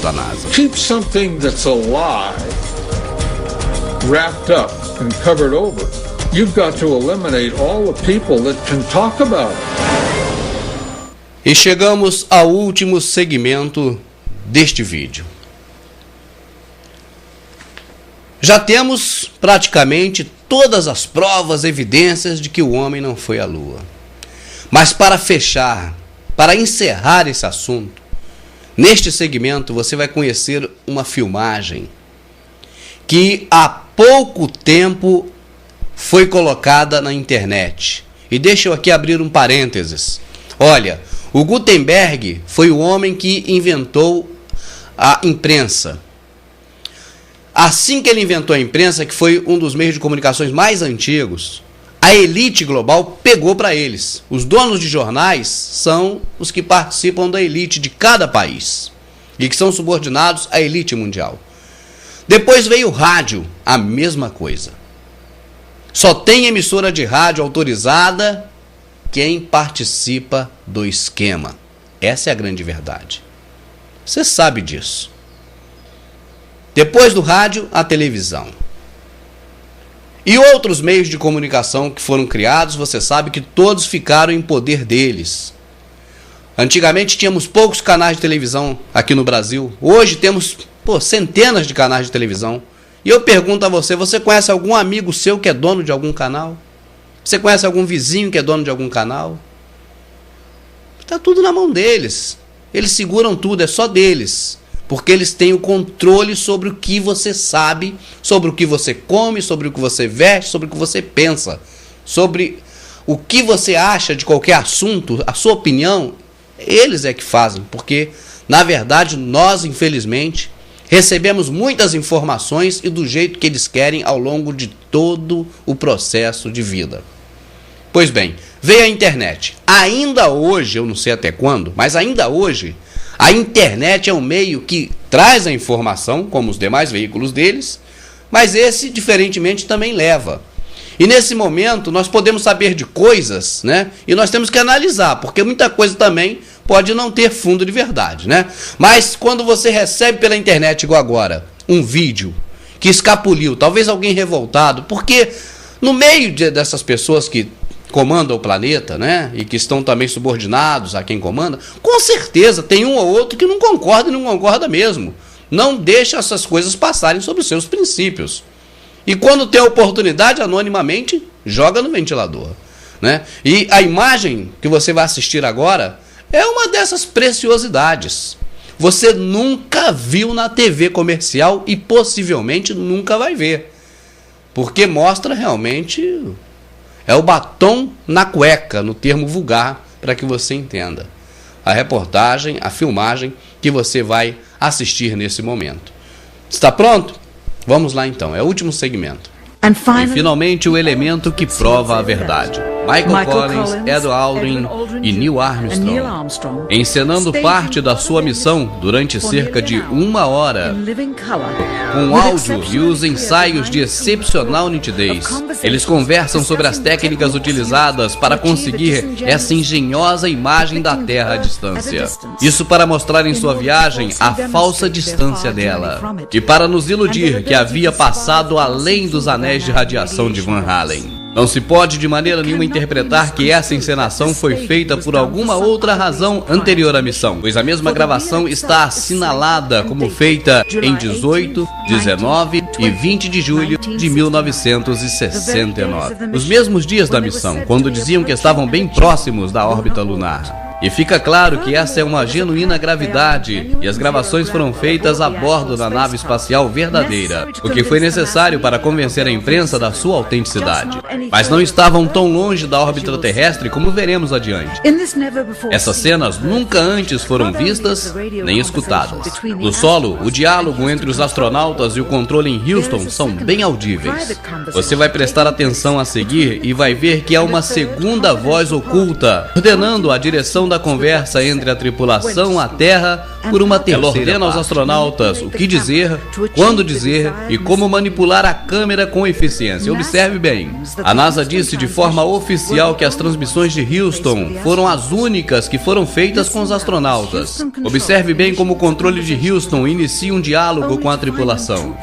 da NASA. Keep something that's alive wrapped up and covered over. You've got to eliminate all the people that can talk about it. E chegamos ao último segmento deste vídeo. Já temos praticamente todas as provas, evidências de que o homem não foi à Lua. Mas para fechar, para encerrar esse assunto, neste segmento você vai conhecer uma filmagem que há pouco tempo foi colocada na internet. E deixa eu aqui abrir um parênteses. Olha, o Gutenberg foi o homem que inventou a imprensa. Assim que ele inventou a imprensa, que foi um dos meios de comunicações mais antigos, a elite global pegou para eles. Os donos de jornais são os que participam da elite de cada país e que são subordinados à elite mundial. Depois veio o rádio, a mesma coisa. Só tem emissora de rádio autorizada quem participa do esquema. Essa é a grande verdade. Você sabe disso. Depois do rádio, a televisão. E outros meios de comunicação que foram criados, você sabe que todos ficaram em poder deles. Antigamente tínhamos poucos canais de televisão aqui no Brasil. Hoje temos centenas de canais de televisão. E eu pergunto a você, você conhece algum amigo seu que é dono de algum canal? Você conhece algum vizinho que é dono de algum canal? Está tudo na mão deles. Eles seguram tudo, é só deles. Porque eles têm o controle sobre o que você sabe, sobre o que você come, sobre o que você veste, sobre o que você pensa, sobre o que você acha de qualquer assunto, a sua opinião, eles é que fazem. Porque, na verdade, nós, infelizmente, recebemos muitas informações e do jeito que eles querem ao longo de todo o processo de vida. Pois bem, veio a internet. Ainda hoje, eu não sei até quando, mas ainda hoje, a internet é um meio que traz a informação, como os demais veículos deles, mas esse, diferentemente, também leva. E nesse momento, nós podemos saber de coisas, né? E nós temos que analisar, porque muita coisa também pode não ter fundo de verdade, né? Mas quando você recebe pela internet, igual agora, um vídeo que escapuliu, talvez alguém revoltado, porque no meio dessas pessoas que comandam o planeta, né, e que estão também subordinados a quem comanda, com certeza tem um ou outro que não concorda e não concorda mesmo. Não deixa essas coisas passarem sobre os seus princípios. E quando tem a oportunidade, anonimamente, joga no ventilador, né? E a imagem que você vai assistir agora é uma dessas preciosidades. Você nunca viu na TV comercial e possivelmente nunca vai ver. Porque mostra realmente... é o batom na cueca, no termo vulgar, para que você entenda. A reportagem, a filmagem que você vai assistir nesse momento. Está pronto? Vamos lá então, é o último segmento. E finalmente o elemento que prova a verdade. Michael Collins, Ed Aldrin e Neil Armstrong, encenando parte da sua missão durante cerca de 1 hora, com áudio e os ensaios de excepcional nitidez. Eles conversam sobre as técnicas utilizadas para conseguir essa engenhosa imagem da Terra à distância. Isso para mostrar em sua viagem a falsa distância dela, e para nos iludir que havia passado além dos anéis de radiação de Van Halen. Não se pode de maneira nenhuma interpretar que essa encenação foi feita por alguma outra razão anterior à missão, pois a mesma gravação está assinalada como feita em 18, 19 e 20 de julho de 1969. Os mesmos dias da missão, quando diziam que estavam bem próximos da órbita lunar. E fica claro que essa é uma genuína gravidade e as gravações foram feitas a bordo da nave espacial verdadeira, o que foi necessário para convencer a imprensa da sua autenticidade. Mas não estavam tão longe da órbita terrestre como veremos adiante. Essas cenas nunca antes foram vistas nem escutadas. No solo, o diálogo entre os astronautas e o controle em Houston são bem audíveis. Você vai prestar atenção a seguir e vai ver que há uma segunda voz oculta ordenando a direção da conversa entre a tripulação, a Terra, por uma terceira. Ela ordena aos astronautas o que dizer, quando dizer e como manipular a câmera com eficiência. Observe bem, a NASA disse de forma oficial que as transmissões de Houston foram as únicas que foram feitas com os astronautas. Observe bem como o controle de Houston inicia um diálogo com a tripulação.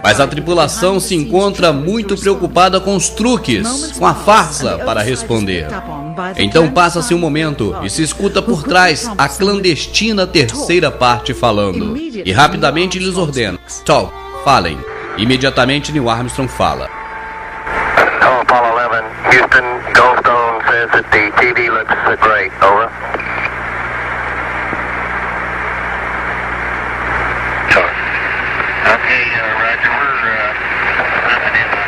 Mas a tripulação se encontra muito preocupada com os truques, com a farsa para responder. Então passa-se um momento e se escuta por trás a clandestina terceira parte falando. E rapidamente lhes ordena: talk, falem. Imediatamente Neil Armstrong fala. Apollo 11, Houston, Goldstone says that the TV looks great. Over. Okay, Roger, we're moving in on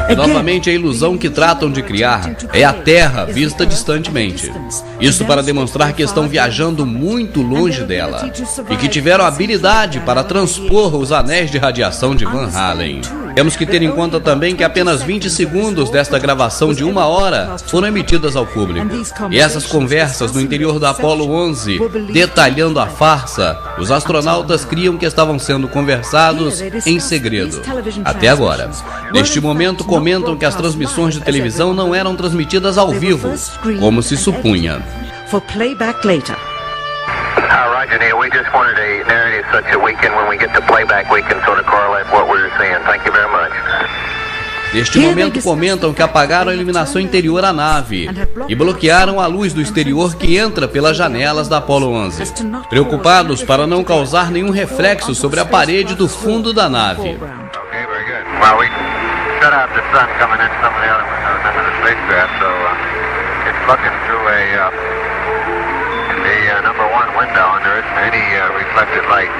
Earth. Novamente a ilusão que tratam de criar é a Terra vista distantemente. Isso para demonstrar que estão viajando muito longe dela e que tiveram habilidade para transpor os anéis de radiação de Van Allen. Temos que ter em conta também que apenas 20 segundos desta gravação de 1 hora foram emitidas ao público. E essas conversas no interior do Apollo 11, detalhando a farsa, os astronautas criam que estavam sendo conversados em segredo. Até agora. Neste momento, comentam que as transmissões de televisão não eram transmitidas ao vivo, como se supunha. Roger, Neil, we just wanted a narrative such that we can, when we get to playback, we can sort of correlate what we're seeing. Thank you very much. Neste momento comentam que apagaram a iluminação interior à nave e bloquearam a luz do exterior que entra pelas janelas da Apollo 11, preocupados para não causar nenhum reflexo sobre a parede do fundo da nave. Okay, very good. Well, we shut out the sun coming in some of the other windows into the spacecraft, so it's looking through the number one window, and there isn't any reflected light.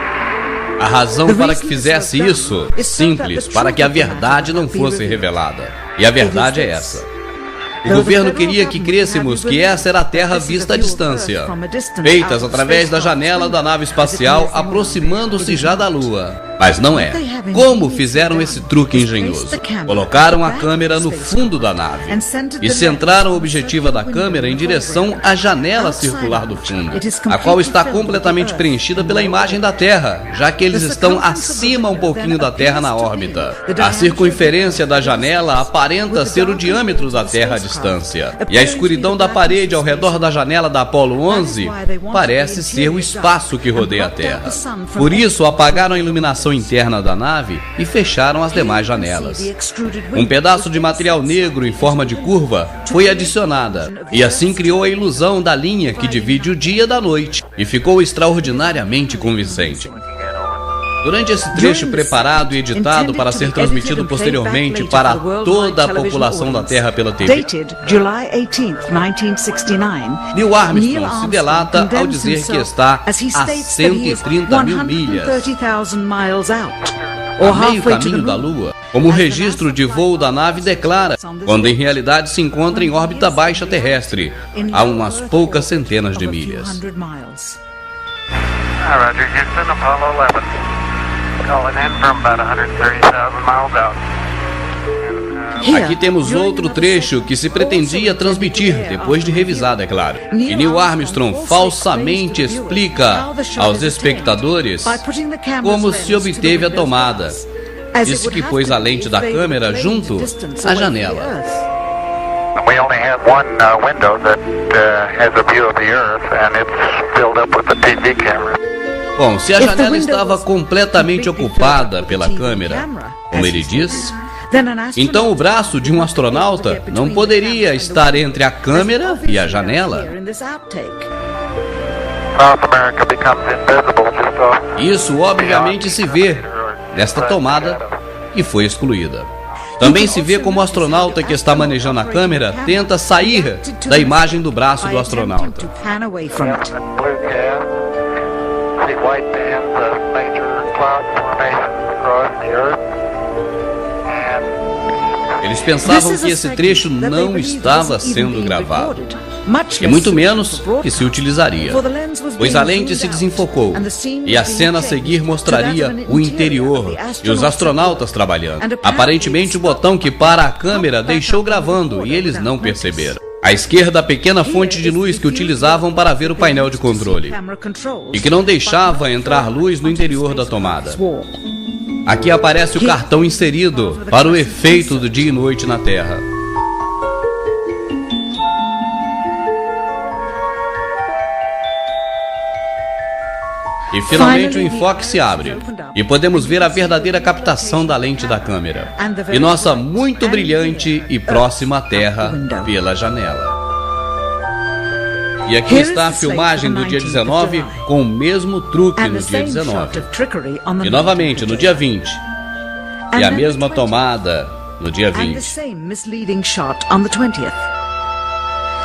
A razão para que fizesse isso, simples, para que a verdade não fosse revelada. E a verdade é essa. O governo queria que crêssemos que essa era a Terra vista à distância, feitas através da janela da nave espacial, aproximando-se já da Lua. Mas não é. Como fizeram esse truque engenhoso? Colocaram a câmera no fundo da nave e centraram a objetiva da câmera em direção à janela circular do fundo, a qual está completamente preenchida pela imagem da Terra, já que eles estão acima um pouquinho da Terra na órbita. A circunferência da janela aparenta ser o diâmetro da Terra à distância, e a escuridão da parede ao redor da janela da Apollo 11 parece ser o espaço que rodeia a Terra. Por isso, apagaram a iluminação interna da nave e fecharam as demais janelas. Um pedaço de material negro em forma de curva foi adicionada, e assim criou a ilusão da linha que divide o dia da noite, e ficou extraordinariamente convincente. Durante esse trecho preparado e editado para ser transmitido posteriormente para toda a população da Terra pela TV, Neil Armstrong se delata ao dizer que está a 130 mil milhas, a meio caminho da Lua, como o registro de voo da nave declara, quando em realidade se encontra em órbita baixa terrestre, a umas poucas centenas de milhas. Roger, Houston, Apollo 11. Calling in from about 130,000 miles out. Aqui temos outro trecho que se pretendia transmitir, depois de revisado, é claro. E Neil Armstrong falsamente explica aos espectadores como se obteve a tomada. Disse que pôs a lente da câmera junto à janela. We only have one window that has a view of the Earth, and it's filled up with the TV camera. Bom, se a janela estava completamente ocupada pela câmera, como ele diz, então o braço de um astronauta não poderia estar entre a câmera e a janela. Isso obviamente se vê nesta tomada que foi excluída. Também se vê como o astronauta que está manejando a câmera tenta sair da imagem do braço do astronauta. White bands of major cloud formation across the Earth. Eles pensavam que esse trecho não estava sendo gravado, e muito menos que se utilizaria, pois a lente se desenfocou, e a cena a seguir mostraria o interior e os astronautas trabalhando. Aparentemente o botão que para a câmera deixou gravando, e eles não perceberam. À esquerda, a pequena fonte de luz que utilizavam para ver o painel de controle e que não deixava entrar luz no interior da tomada. Aqui aparece o cartão inserido para o efeito do dia e noite na Terra. E finalmente o enfoque se abre e podemos ver a verdadeira captação da lente da câmera e nossa muito brilhante e próxima Terra pela janela. E aqui está a filmagem do dia 19 com o mesmo truque no dia 19. E novamente no dia 20. E a mesma tomada no dia 20.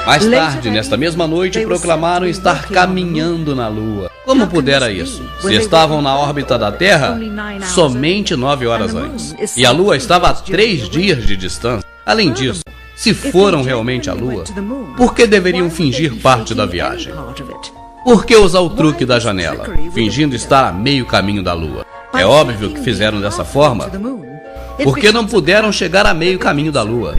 Mais tarde, nesta mesma noite, proclamaram estar caminhando na Lua. Como pudera isso? Se estavam na órbita da Terra somente 9 horas antes. E a Lua estava a 3 dias de distância. Além disso, se foram realmente à Lua, por que deveriam fingir parte da viagem? Por que usar o truque da janela, fingindo estar a meio caminho da Lua? É óbvio que fizeram dessa forma, porque não puderam chegar a meio caminho da Lua.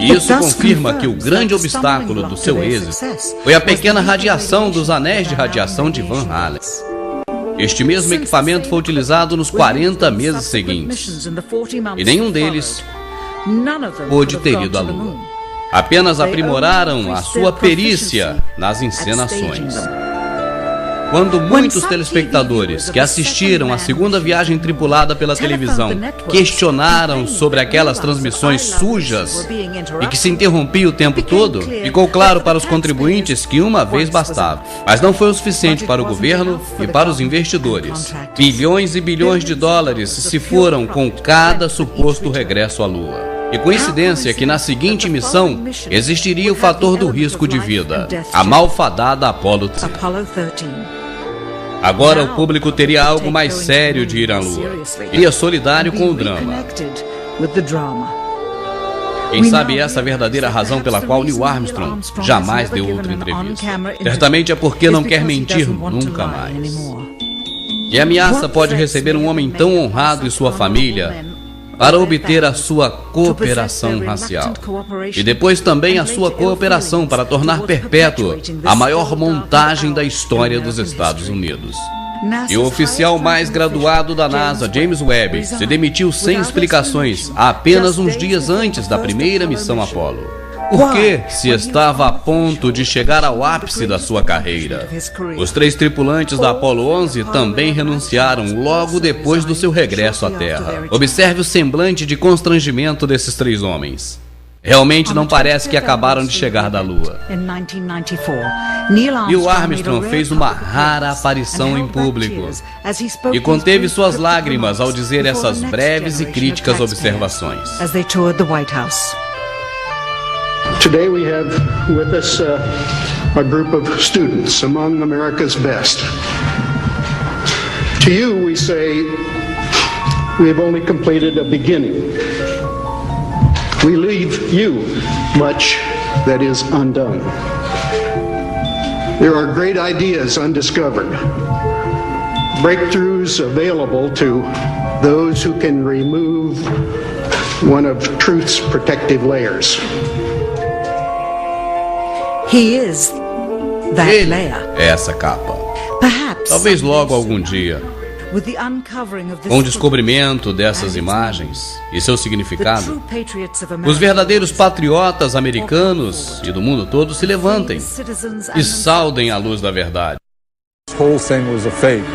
Isso confirma que o grande obstáculo do seu êxito foi a pequena radiação dos anéis de radiação de Van Allen. Este mesmo equipamento foi utilizado nos 40 meses seguintes, e nenhum deles pôde ter ido à Lua. Apenas aprimoraram a sua perícia nas encenações. Quando muitos telespectadores que assistiram à segunda viagem tripulada pela televisão questionaram sobre aquelas transmissões sujas e que se interrompia o tempo todo, ficou claro para os contribuintes que uma vez bastava. Mas não foi o suficiente para o governo e para os investidores. Bilhões e bilhões de dólares se foram com cada suposto regresso à Lua. E coincidência que na seguinte missão existiria o fator do risco de vida, a malfadada Apollo 13. Agora o público teria algo mais sério de ir à Lua. Iria solidário com o drama. Quem sabe essa é a verdadeira razão pela qual Neil Armstrong jamais deu outra entrevista. Certamente é porque não quer mentir nunca mais. Que ameaça pode receber um homem tão honrado e sua família para obter a sua cooperação racial e depois também a sua cooperação para tornar perpétua a maior montagem da história dos Estados Unidos. E o oficial mais graduado da NASA, James Webb, se demitiu sem explicações apenas uns dias antes da primeira missão Apollo. Porque se estava a ponto de chegar ao ápice da sua carreira. Os 3 tripulantes da Apollo 11 também renunciaram logo depois do seu regresso à Terra. Observe o semblante de constrangimento desses 3 homens. Realmente não parece que acabaram de chegar da Lua. Neil Armstrong fez uma rara aparição em público e conteve suas lágrimas ao dizer essas breves e críticas observações. Today we have with us a group of students among America's best. To you we say we have only completed a beginning. We leave you much that is undone. There are great ideas undiscovered, breakthroughs available to those who can remove one of truth's protective layers. Ele é essa capa. Talvez logo algum dia, com o descobrimento dessas imagens e seu significado, os verdadeiros patriotas americanos e do mundo todo se levantem e saudem a luz da verdade. This whole thing was a fake.